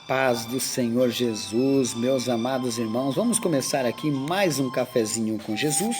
paz do Senhor Jesus, meus amados irmãos. Vamos começar aqui mais um cafezinho com Jesus.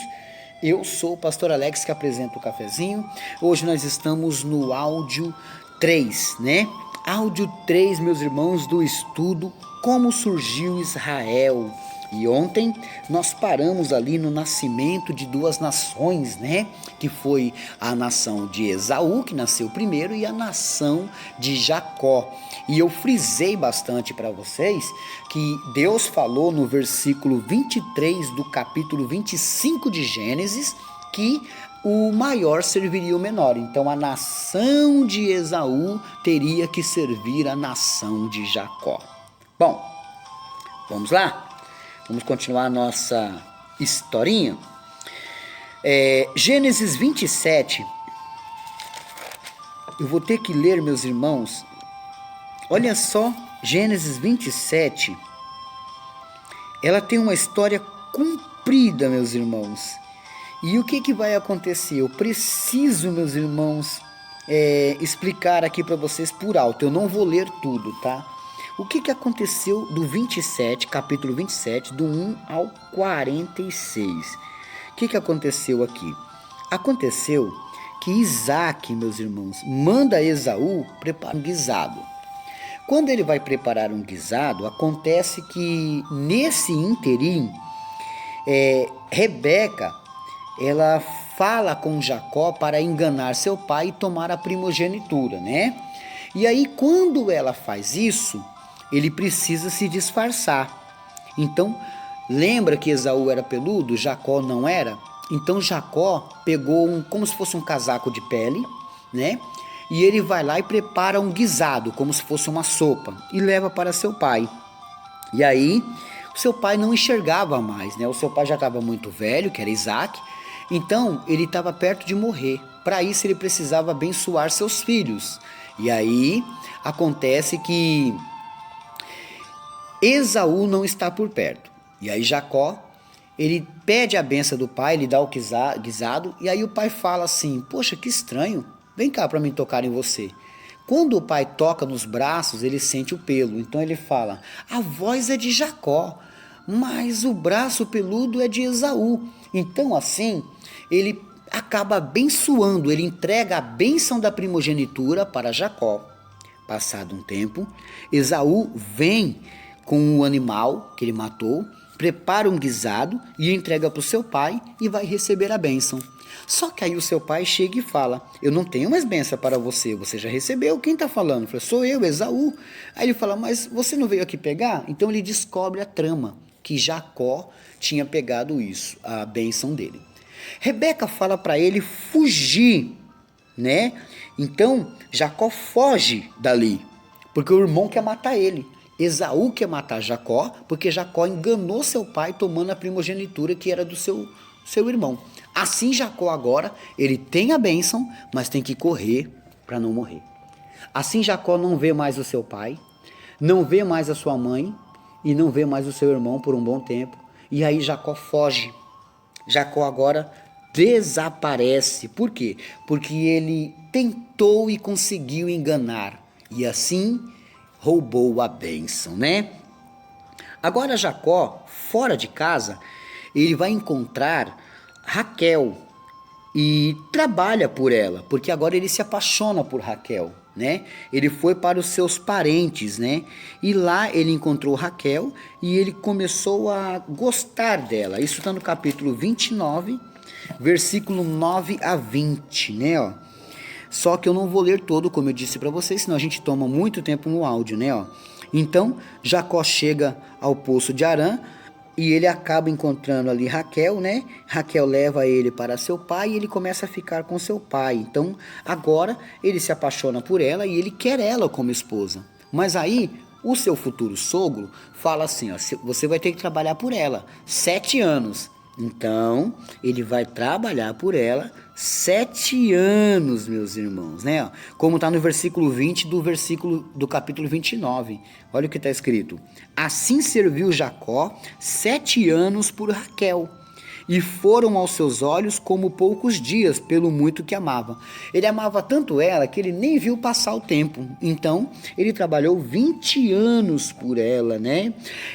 Eu sou o pastor Alex que apresenta o cafezinho. Hoje nós estamos no áudio 3, né? Áudio 3, meus irmãos, do estudo Como Surgiu Israel. E ontem nós paramos ali no nascimento de duas nações, né? Que foi a nação de Esaú, que nasceu primeiro, e a nação de Jacó. E eu frisei bastante para vocês que Deus falou no versículo 23 do capítulo 25 de Gênesis que o maior serviria o menor. Então a nação de Esaú teria que servir a nação de Jacó. Bom, vamos lá? Vamos continuar a nossa historinha. Gênesis 27. Eu vou ter que ler, meus irmãos. Olha só, Gênesis 27. Ela tem uma história comprida, meus irmãos. E o que vai acontecer? Eu preciso, meus irmãos, explicar aqui para vocês por alto. Eu não vou ler tudo, tá? O que aconteceu do 27, capítulo 27, do 1 ao 46? O que aconteceu aqui? Aconteceu que Isaac, meus irmãos, manda Esaú preparar um guisado. Quando ele vai preparar um guisado, acontece que nesse interim, Rebeca, ela fala com Jacó para enganar seu pai e tomar a primogenitura, né? E aí, quando ela faz isso, ele precisa se disfarçar. Então, lembra que Esaú era peludo, Jacó não era? Então Jacó pegou como se fosse um casaco de pele, né? E ele vai lá e prepara um guisado, como se fosse uma sopa, e leva para seu pai. E aí, o seu pai não enxergava mais, né? O seu pai já estava muito velho, que era Isaac, então ele estava perto de morrer. Para isso ele precisava abençoar seus filhos. E aí, acontece que Esaú não está por perto. E aí Jacó, ele pede a benção do pai, ele dá o guisado, e aí o pai fala assim: poxa, que estranho, vem cá para mim tocar em você. Quando o pai toca nos braços, ele sente o pelo. Então ele fala: a voz é de Jacó, mas o braço peludo é de Esaú. Então assim, ele acaba abençoando, ele entrega a bênção da primogenitura para Jacó. Passado um tempo, Esaú vem com o animal que ele matou, prepara um guisado e entrega para o seu pai e vai receber a bênção. Só que aí o seu pai chega e fala: eu não tenho mais bênção para você, você já recebeu, quem está falando? Eu falei: sou eu, Esaú. Aí ele fala: mas você não veio aqui pegar? Então ele descobre a trama, que Jacó tinha pegado isso, a bênção dele. Rebeca fala para ele fugir, né? Então Jacó foge dali, porque o irmão quer matar ele. Esaú quer matar Jacó, porque Jacó enganou seu pai tomando a primogenitura que era do seu irmão. Assim Jacó agora, ele tem a bênção, mas tem que correr para não morrer. Assim Jacó não vê mais o seu pai, não vê mais a sua mãe e não vê mais o seu irmão por um bom tempo. E aí Jacó foge. Jacó agora desaparece. Por quê? Porque ele tentou e conseguiu enganar. E assim roubou a bênção, né? Agora Jacó, fora de casa, ele vai encontrar Raquel e trabalha por ela, porque agora ele se apaixona por Raquel, né? Ele foi para os seus parentes, né? E lá ele encontrou Raquel e ele começou a gostar dela. Isso está no capítulo 29, versículo 9 a 20, né? Ó. Só que eu não vou ler todo, como eu disse para vocês, senão a gente toma muito tempo no áudio, né? Ó. Então, Jacó chega ao poço de Harã e ele acaba encontrando ali Raquel, né? Raquel leva ele para seu pai e ele começa a ficar com seu pai. Então, agora ele se apaixona por ela e ele quer ela como esposa. Mas aí, o seu futuro sogro fala assim: ó, você vai ter que trabalhar por ela 7 anos. Então, ele vai trabalhar por ela 7 anos, meus irmãos, né? Como está no versículo 20 do capítulo 29. Olha o que está escrito: assim serviu Jacó 7 anos por Raquel. e foram aos seus olhos como poucos dias, pelo muito que amava. Ele amava tanto ela que ele nem viu passar o tempo. Então, ele trabalhou 20 anos por ela, né?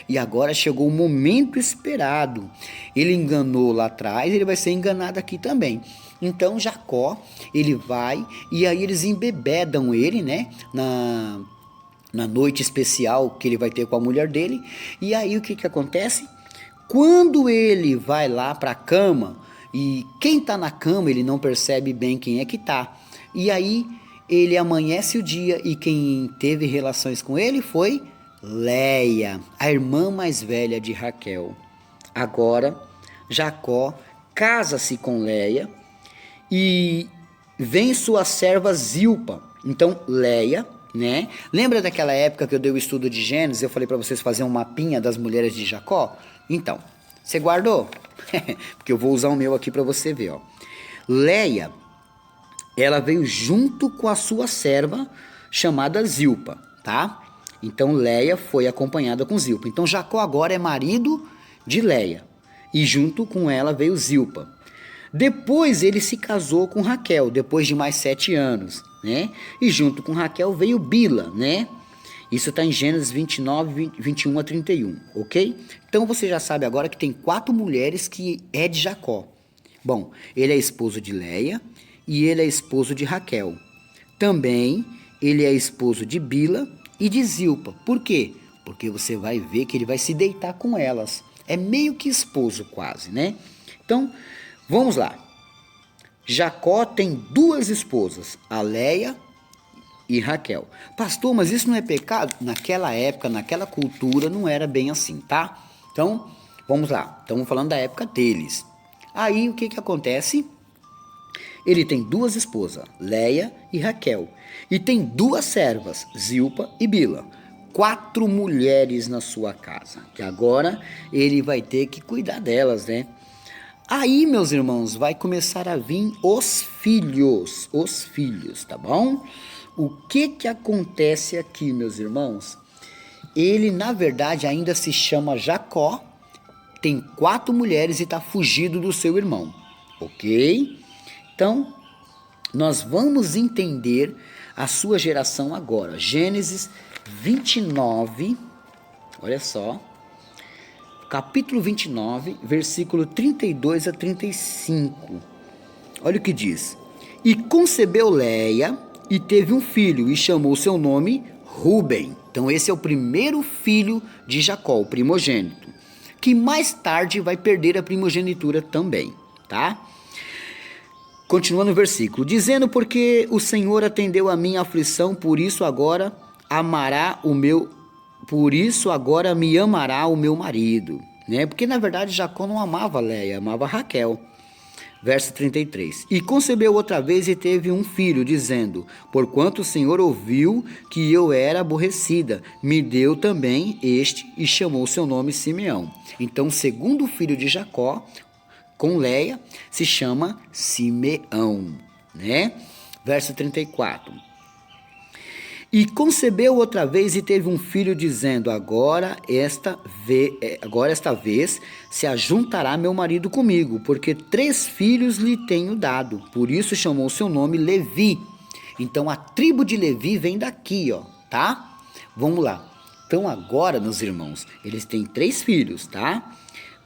E agora chegou o momento esperado. Ele enganou lá atrás, ele vai ser enganado aqui também. Então, Jacó, ele vai e aí eles embebedam ele, né? Na noite especial que ele vai ter com a mulher dele. E aí o que acontece? Quando ele vai lá para a cama, e quem está na cama ele não percebe bem quem é que está. E aí ele amanhece o dia e quem teve relações com ele foi Léia, a irmã mais velha de Raquel. Agora Jacó casa-se com Léia e vem sua serva Zilpa. Então Léia, né? Lembra daquela época que eu dei o estudo de Gênesis? Eu falei para vocês fazerem um mapinha das mulheres de Jacó? Então, você guardou? Porque eu vou usar o meu aqui para você ver, ó. Léia, ela veio junto com a sua serva chamada Zilpa, tá? Então Léia foi acompanhada com Zilpa. Então Jacó agora é marido de Léia e junto com ela veio Zilpa. Depois ele se casou com Raquel, depois de mais 7 anos, né? E junto com Raquel veio Bila, né? Isso está em Gênesis 29, 21 a 31, ok? Então você já sabe agora que tem 4 mulheres que é de Jacó. Bom, ele é esposo de Léia e ele é esposo de Raquel. Também ele é esposo de Bila e de Zilpa. Por quê? Porque você vai ver que ele vai se deitar com elas. É meio que esposo quase, né? Então, vamos lá. Jacó tem 2 esposas, a Léia e Raquel. Pastor, mas isso não é pecado? Naquela época, naquela cultura, não era bem assim, tá? Então, vamos lá. Estamos falando da época deles. Aí, o que acontece? Ele tem 2 esposas, Léia e Raquel. E tem 2 servas, Zilpa e Bila. 4 mulheres na sua casa. Que agora ele vai ter que cuidar delas, né? Aí, meus irmãos, vai começar a vir os filhos, tá bom? O que acontece aqui, meus irmãos? Ele, na verdade, ainda se chama Jacó, tem 4 mulheres e está fugido do seu irmão, ok? Então, nós vamos entender a sua geração agora. Gênesis 29, olha só. Capítulo 29, versículo 32 a 35. Olha o que diz. E concebeu Léia e teve um filho e chamou seu nome Ruben. Então esse é o primeiro filho de Jacó, o primogênito, que mais tarde vai perder a primogenitura também, tá? Continuando o versículo, dizendo: porque o Senhor atendeu a minha aflição, por isso agora me amará o meu marido, né? Porque na verdade Jacó não amava Léia, amava Raquel. Verso 33. E concebeu outra vez e teve um filho, dizendo: porquanto o Senhor ouviu que eu era aborrecida, me deu também este, e chamou seu nome Simeão. Então, o segundo filho de Jacó, com Léia, se chama Simeão, né? Verso 34. E concebeu outra vez e teve um filho, dizendo: agora esta vez se ajuntará meu marido comigo, porque 3 filhos lhe tenho dado. Por isso chamou seu nome Levi. Então a tribo de Levi vem daqui, ó, tá? Vamos lá. Então agora, meus irmãos, eles têm 3 filhos, tá?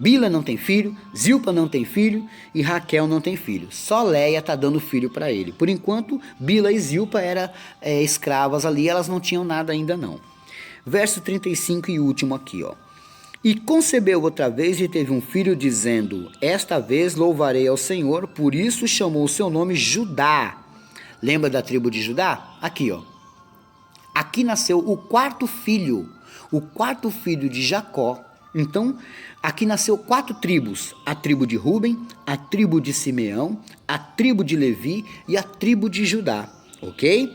Bila não tem filho, Zilpa não tem filho e Raquel não tem filho. Só Léia está dando filho para ele. Por enquanto, Bila e Zilpa eram escravas ali, elas não tinham nada ainda não. Verso 35 e último aqui, ó. E concebeu outra vez e teve um filho, dizendo: esta vez louvarei ao Senhor, por isso chamou o seu nome Judá. Lembra da tribo de Judá? Aqui, ó. Aqui nasceu o 4º filho de Jacó. Então, aqui nasceu 4 tribos, a tribo de Ruben, a tribo de Simeão, a tribo de Levi e a tribo de Judá, ok?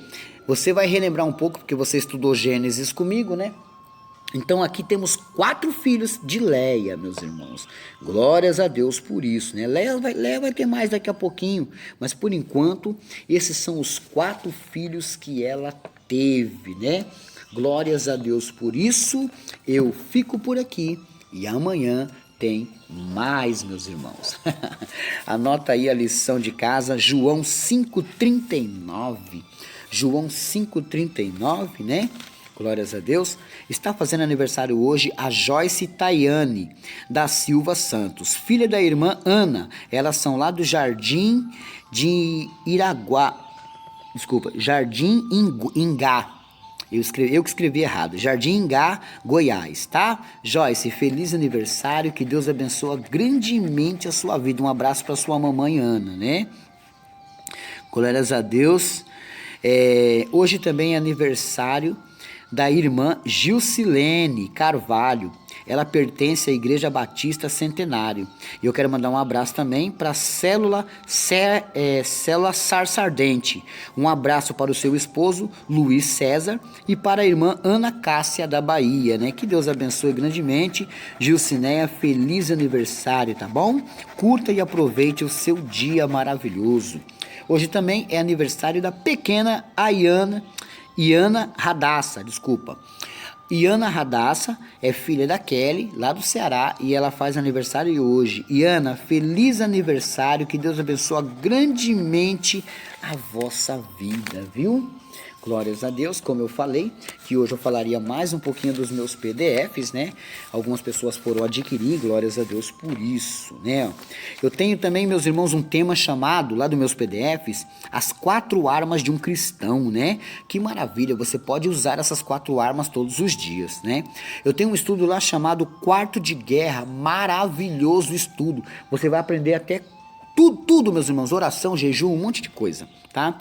Você vai relembrar um pouco, porque você estudou Gênesis comigo, né? Então, aqui temos 4 filhos de Léia, meus irmãos. Glórias a Deus por isso, né? Léia vai ter mais daqui a pouquinho, mas por enquanto, esses são os 4 filhos que ela teve, né? Glórias a Deus por isso. Eu fico por aqui e amanhã tem mais, meus irmãos. Anota aí a lição de casa, João 5,39. João 5,39, né? Glórias a Deus. Está fazendo aniversário hoje a Joyce Tayane da Silva Santos, filha da irmã Ana. Elas são lá do Jardim de Iraguá. Desculpa, Jardim Ingá. Eu que escrevi errado. Jardim Ingá, Goiás, tá? Joyce, feliz aniversário. Que Deus abençoe grandemente a sua vida. Um abraço para sua mamãe Ana, né? Glórias a Deus. Hoje também é aniversário da irmã Gilcilene Carvalho. Ela pertence à Igreja Batista Centenário. E eu quero mandar um abraço também para a Célula Sarsardente. Um abraço para o seu esposo, Luiz César, e para a irmã Ana Cássia da Bahia, né? Que Deus abençoe grandemente. Gilcineia, feliz aniversário, tá bom? Curta e aproveite o seu dia maravilhoso. Hoje também é aniversário da pequena Iana Radassa, desculpa. Iana Radassa é filha da Kelly, lá do Ceará, e ela faz aniversário hoje. Iana, feliz aniversário, que Deus abençoe grandemente a vossa vida, viu? Glórias a Deus, como eu falei, que hoje eu falaria mais um pouquinho dos meus PDFs, né? Algumas pessoas foram adquirir, glórias a Deus por isso, né? Eu tenho também, meus irmãos, um tema chamado, lá dos meus PDFs, as 4 armas de um cristão, né? Que maravilha, você pode usar essas 4 armas todos os dias, né? Eu tenho um estudo lá chamado Quarto de Guerra, maravilhoso estudo. Você vai aprender até tudo, meus irmãos, oração, jejum, um monte de coisa, tá?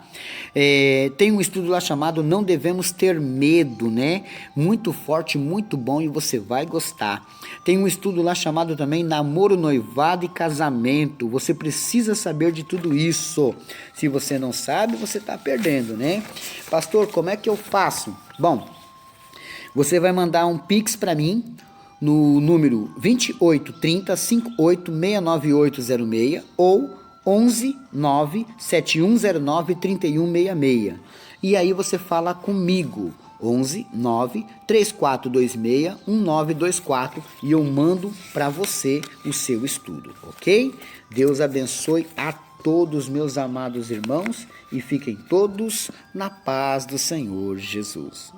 Tem um estudo lá chamado Não Devemos Ter Medo, né? Muito forte, muito bom e você vai gostar. Tem um estudo lá chamado também Namoro, Noivado e Casamento. Você precisa saber de tudo isso. Se você não sabe, você está perdendo, né? Pastor, como é que eu faço? Bom, você vai mandar um Pix para mim, no número 2830586986 ou 11971093166. E aí você fala comigo, 11934261924, e eu mando para você o seu estudo, ok? Deus abençoe a todos, meus amados irmãos, e fiquem todos na paz do Senhor Jesus.